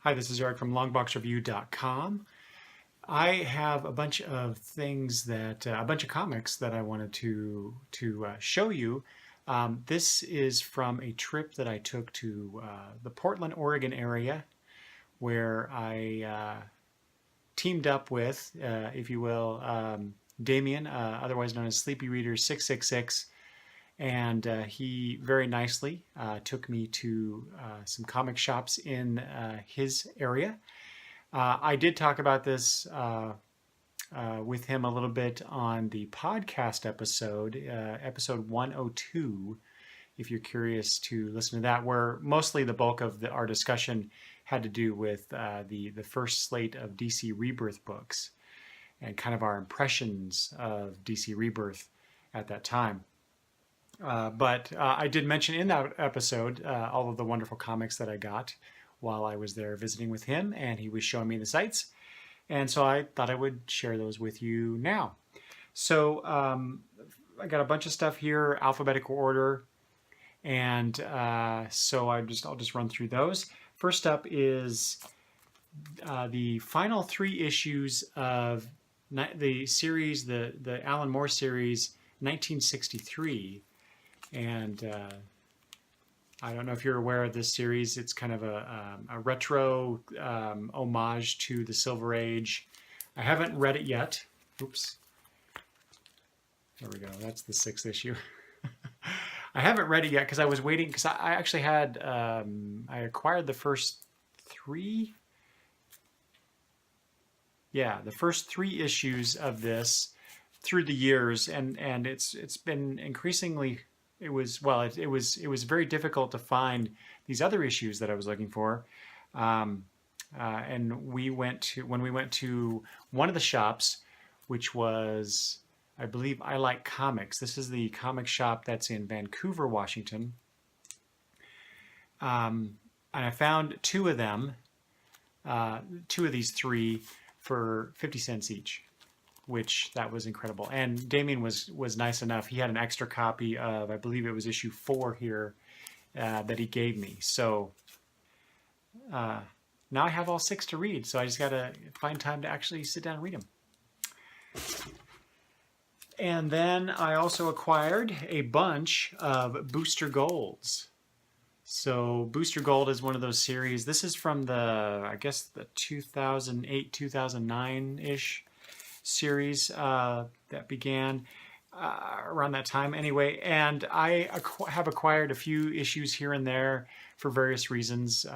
Hi, this is Eric from longboxreview.com. I have a bunch of things that, a bunch of comics that I wanted to show you. This is from a trip that I took to the Portland, Oregon area, where I teamed up with, if you will, Damien, otherwise known as Sleepy Reader 666, and he very nicely took me to some comic shops in his area. I did talk about this with him a little bit on the podcast episode, episode 102, if you're curious to listen to that, where mostly the bulk of our discussion had to do with the first slate of DC Rebirth books and kind of our impressions of DC Rebirth at that time. But I did mention in that episode all of the wonderful comics that I got while I was there visiting with him, and he was showing me the sites. And so I thought I would share those with you now. So I got a bunch of stuff here, alphabetical order, and so I'll just run through those. First up is the final 3 issues of the series, the Alan Moore series, 1963. And I don't know if you're aware of this series. It's kind of a retro homage to the Silver Age. I haven't read it yet. Oops. There we go. That's the 6th issue. I haven't read it yet because I was waiting, because I actually had, I acquired the first 3. Yeah, the first 3 issues of this through the years, and it's been increasingly. It was very difficult to find these other issues that I was looking for, and when we went to one of the shops, which was, I believe, I Like Comics. This is the comic shop that's in Vancouver, Washington, and I found 2 of them, 2 of these 3 for 50 cents each, which that was incredible. And Damien was nice enough. He had an extra copy of, I believe it was issue 4 here, that he gave me. So now I have all 6 to read. So I just got to find time to actually sit down and read them. And then I also acquired a bunch of Booster Golds. So Booster Gold is one of those series. This is from the, I guess, the 2008, 2009-ish series that began around that time anyway, and I have acquired a few issues here and there for various reasons,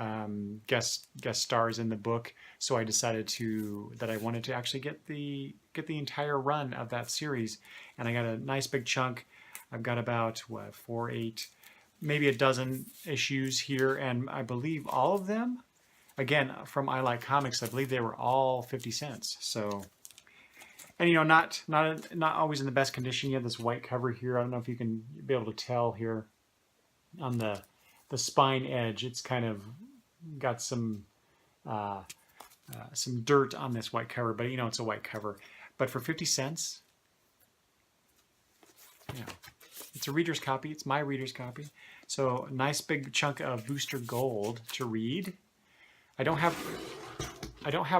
guest stars in the book, so I decided that I wanted to actually get the entire run of that series, and I got a nice big chunk. I've got about 4, 8, maybe a dozen issues here, and I believe all of them, again from I Like Comics, I believe they were all 50 cents. So, and you know, not always in the best condition. You have this white cover here. I don't know if you can be able to tell here on the spine edge. It's kind of got some dirt on this white cover, but you know, it's a white cover. But for 50 cents, yeah, it's a reader's copy. It's my reader's copy. So nice big chunk of Booster Gold to read. I don't have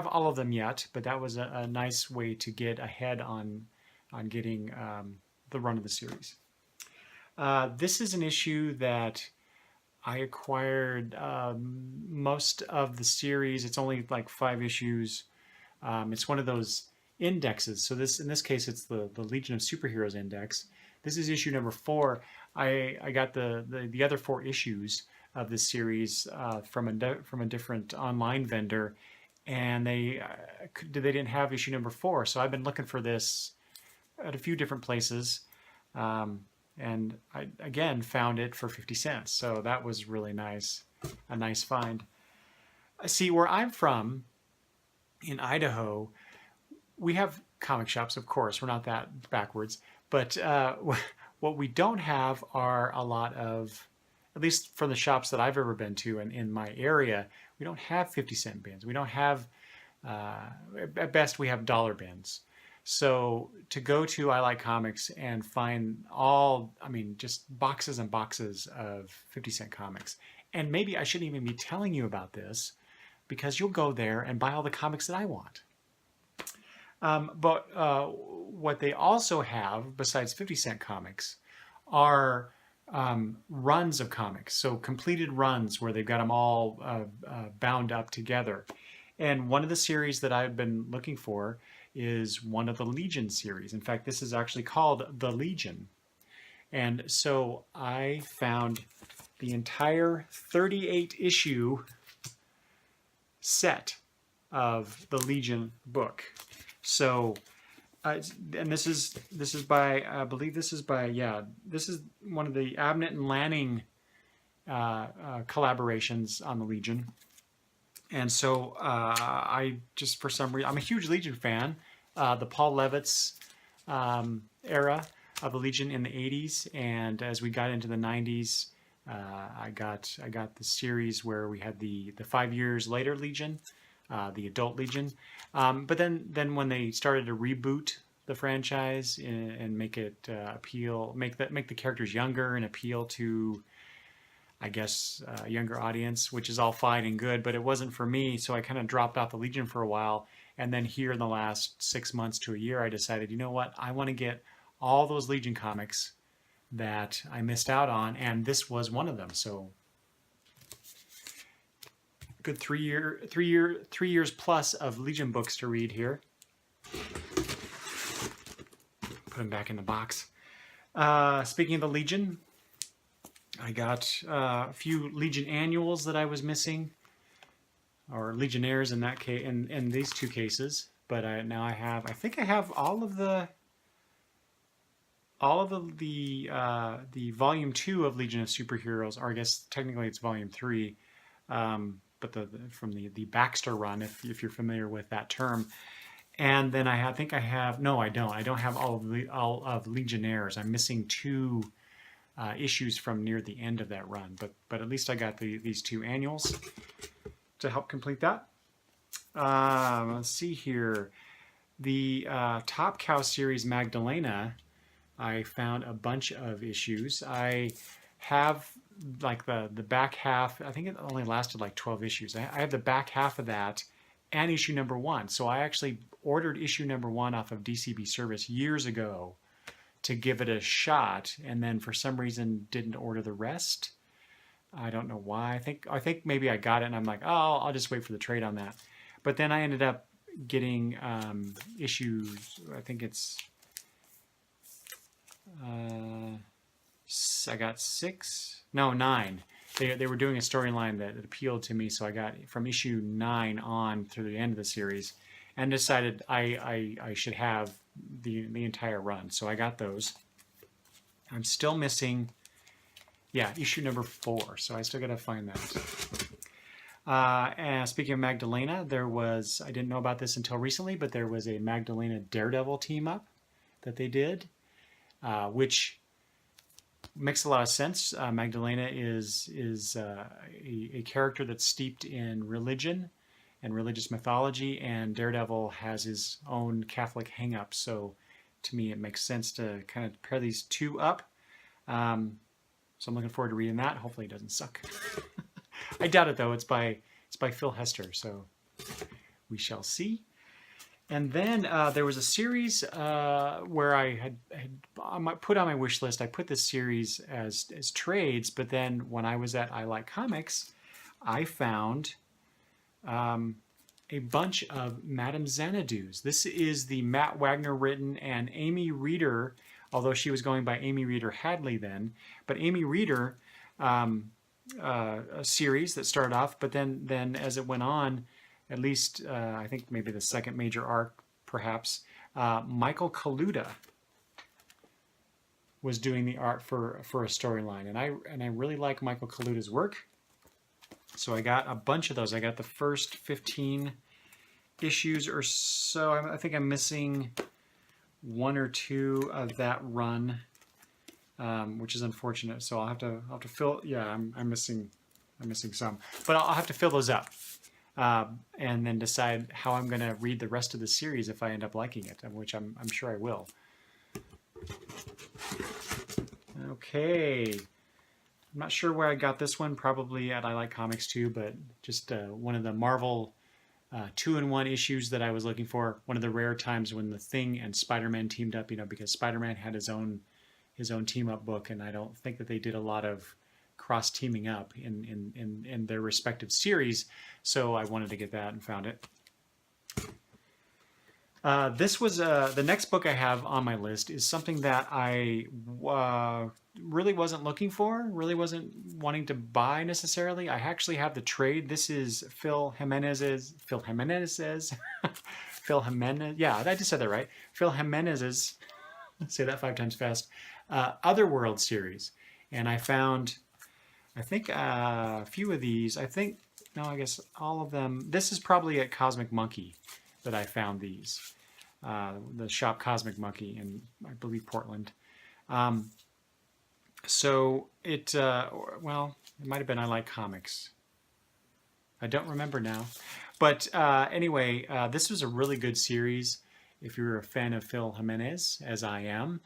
all of them yet, but that was a nice way to get ahead on getting the run of the series. This is an issue that I acquired most of the series. It's only like 5 issues. It's one of those indexes. So in this case, it's the Legion of Superheroes index. This is issue number 4. I got the other 4 issues of this series from a different online vendor, and they didn't have issue number 4, so I've been looking for this at a few different places, and I again found it for 50 cents. So that was really nice, a nice find. See, where I'm from in Idaho, we have comic shops, of course. We're not that backwards, but what we don't have are a lot of, at least from the shops that I've ever been to in my area, we don't have 50-cent bins. We don't have, at best, we have dollar bins. So to go to I Like Comics and find just boxes and boxes of 50-cent comics. And maybe I shouldn't even be telling you about this, because you'll go there and buy all the comics that I want. But what they also have, besides 50-cent comics, are runs of comics. So completed runs where they've got them all bound up together. And one of the series that I've been looking for is one of the Legion series. In fact, this is actually called The Legion. And so I found the entire 38-issue set of the Legion book. So, and this is by, I believe this is by, yeah, this is one of the Abnett and Lanning collaborations on the Legion. And so I just, for some reason, I'm a huge Legion fan. The Paul Levitz era of the Legion in the 80s, and as we got into the 90s, I got the series where we had the 5 years later Legion, the adult Legion. But then when they started to reboot the franchise and make it appeal, make the characters younger and appeal to, I guess, a younger audience, which is all fine and good, but it wasn't for me, so I kind of dropped off the Legion for a while. And then here in the last 6 months to a year, I decided, you know what, I want to get all those Legion comics that I missed out on, and this was one of them. So good 3 years plus of Legion books to read here. Put them back in the box. Speaking of the Legion, I got a few Legion annuals that I was missing, or Legionnaires in that case, in these two cases. But now I think I have all of the volume 2 of Legion of Superheroes, or I guess technically it's volume 3, but from the Baxter run, if you're familiar with that term. And then I think I have, no, I don't have all of Legionnaires. I'm missing 2 issues from near the end of that run, but at least I got these 2 annuals to help complete that. Let's see here, the Top Cow series Magdalena. I found a bunch of issues. I have like the back half. I think it only lasted like 12 issues. I have the back half of that and issue number 1. So I actually ordered issue number 1 off of DCB Service years ago to give it a shot, and then for some reason didn't order the rest. I don't know why. I think maybe I got it and I'm like, oh, I'll just wait for the trade on that. But then I ended up getting issues, I think it's I got 9. They were doing a storyline that appealed to me, so I got from issue 9 on through the end of the series, and decided I should have the entire run. So I got those. I'm still missing, issue number 4. So I still got to find that. And speaking of Magdalena, I didn't know about this until recently, but there was a Magdalena Daredevil team up that they did, which makes a lot of sense. Magdalena is a character that's steeped in religion and religious mythology, and Daredevil has his own Catholic hang-up. So to me, it makes sense to kind of pair these 2 up. So I'm looking forward to reading that. Hopefully it doesn't suck. I doubt it though. It's by Phil Hester, so we shall see. And then there was a series where I had put on my wish list. I put this series as trades, but then when I was at I Like Comics, I found a bunch of Madame Xanadu's. This is the Matt Wagner written and Amy Reeder, although she was going by Amy Reeder Hadley then, but Amy Reeder, a series that started off, but then as it went on, at least I think maybe the second major arc, perhaps, Michael Kaluta was doing the art for a storyline, and I really like Michael Kaluta's work, so I got a bunch of those. I got the first 15 issues or so. I think I'm missing 1 or 2 of that run, which is unfortunate. So I'll have to fill. Yeah, I'm missing some, but I'll have to fill those up. And then decide how I'm going to read the rest of the series if I end up liking it, which I'm sure I will. Okay. I'm not sure where I got this one, probably at I Like Comics too, but just one of the Marvel 2-in-1 issues that I was looking for. One of the rare times when the Thing and Spider-Man teamed up, because Spider-Man had his own team-up book, and I don't think that they did a lot of cross-teaming up in their respective series, so I wanted to get that and found it. This was the next book I have on my list is something that I really wasn't looking for, really wasn't wanting to buy necessarily. I actually have the trade. This is Phil Jimenez's, yeah, I just said that right. Phil Jimenez's, say that 5 times fast, Otherworld series. And I found, I think a few of these, I guess all of them. This is probably at Cosmic Monkey that I found these. The shop Cosmic Monkey in, I believe, Portland. So it, well, it might have been I Like Comics. I don't remember now. But anyway, this was a really good series. If you're a fan of Phil Jimenez, as I am,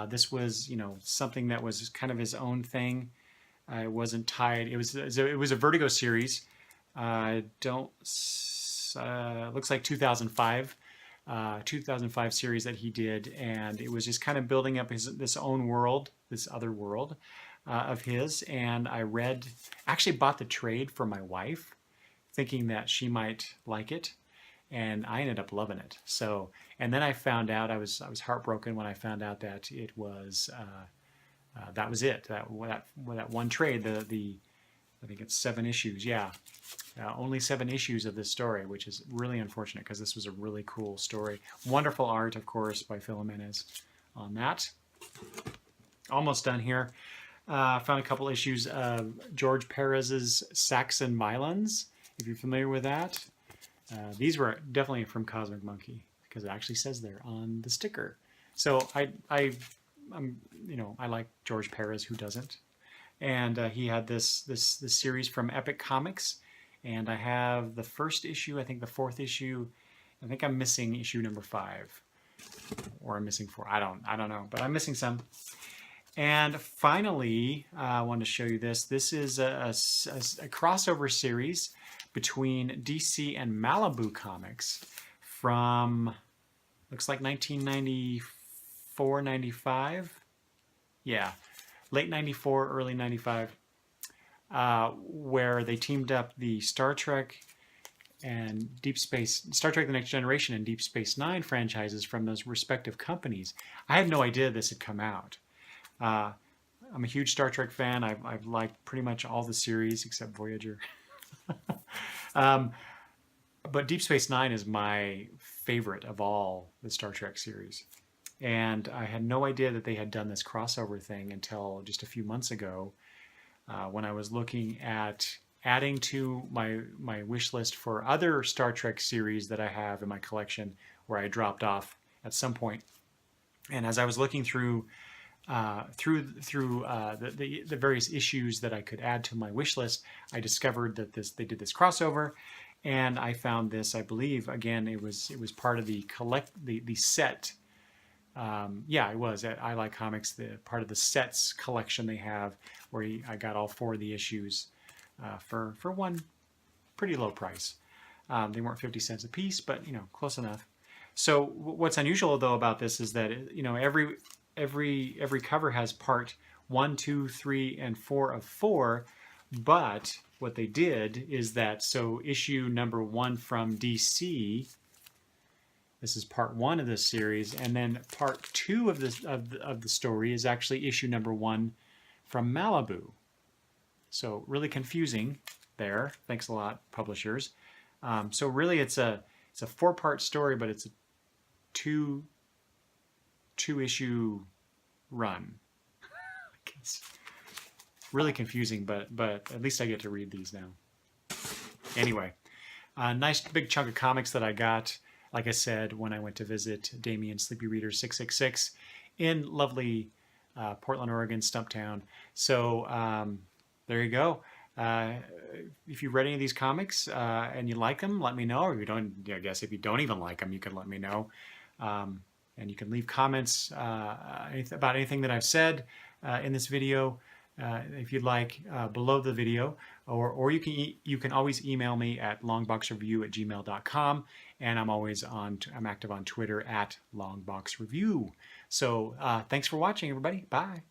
this was, something that was kind of his own thing. It wasn't tied. It was a Vertigo series. Looks like 2005 series that he did, and it was just kind of building up this own world, this other world of his. And I actually bought the trade for my wife, thinking that she might like it, and I ended up loving it. So, and then I found out, I was heartbroken when I found out that it was that was it. That one trade, I think it's 7 issues. Yeah. Only 7 issues of this story, which is really unfortunate because this was a really cool story. Wonderful art, of course, by Phil Jimenez on that. Almost done here. Found a couple issues of George Perez's Saxon Mylons, if you're familiar with that. These were definitely from Cosmic Monkey because it actually says there on the sticker. So I like George Perez, who doesn't? And he had this series from Epic Comics. And I have the first issue, I think the 4th issue. I think I'm missing issue number 5. Or I'm missing 4. I don't know. But I'm missing some. And finally, I wanted to show you this. This is a crossover series between DC and Malibu Comics from, looks like 1994, 95. Yeah, late 94, early 95. Where they teamed up the Star Trek and Star Trek The Next Generation and Deep Space Nine franchises from those respective companies. I had no idea this had come out. I'm a huge Star Trek fan. I've liked pretty much all the series except Voyager. But Deep Space Nine is my favorite of all the Star Trek series. And I had no idea that they had done this crossover thing until just a few months ago. When I was looking at adding to my wish list for other Star Trek series that I have in my collection, where I dropped off at some point. And as I was looking through the various issues that I could add to my wish list, I discovered that they did this crossover, and I found this. I believe again it was part of the set. Yeah, it was at I Like Comics, the part of the sets collection they have, where I got all 4 of the issues for one pretty low price. They weren't 50 cents a piece, but close enough. So what's unusual though about this is that every cover has part 1, 2, 3, and 4 of 4, but what they did is that issue number 1 from DC. This is part 1 of this series, and then part 2 of the story is actually issue number 1 from Malibu. So really confusing there. Thanks a lot, publishers. So really, it's a 4-part story, but it's a 2-issue run. It's really confusing, but at least I get to read these now. Anyway, a nice big chunk of comics that I got. Like I said, when I went to visit Damien Sleepy Reader 666 in lovely Portland, Oregon, Stumptown. So there you go. If you read any of these comics and you like them, let me know. Or you don't, I guess if you don't even like them, you can let me know. And you can leave comments about anything that I've said in this video. if you'd like, below the video, or you can always email me at longboxreview@gmail.com, and I'm active on Twitter at longboxreview. So thanks for watching, everybody. Bye.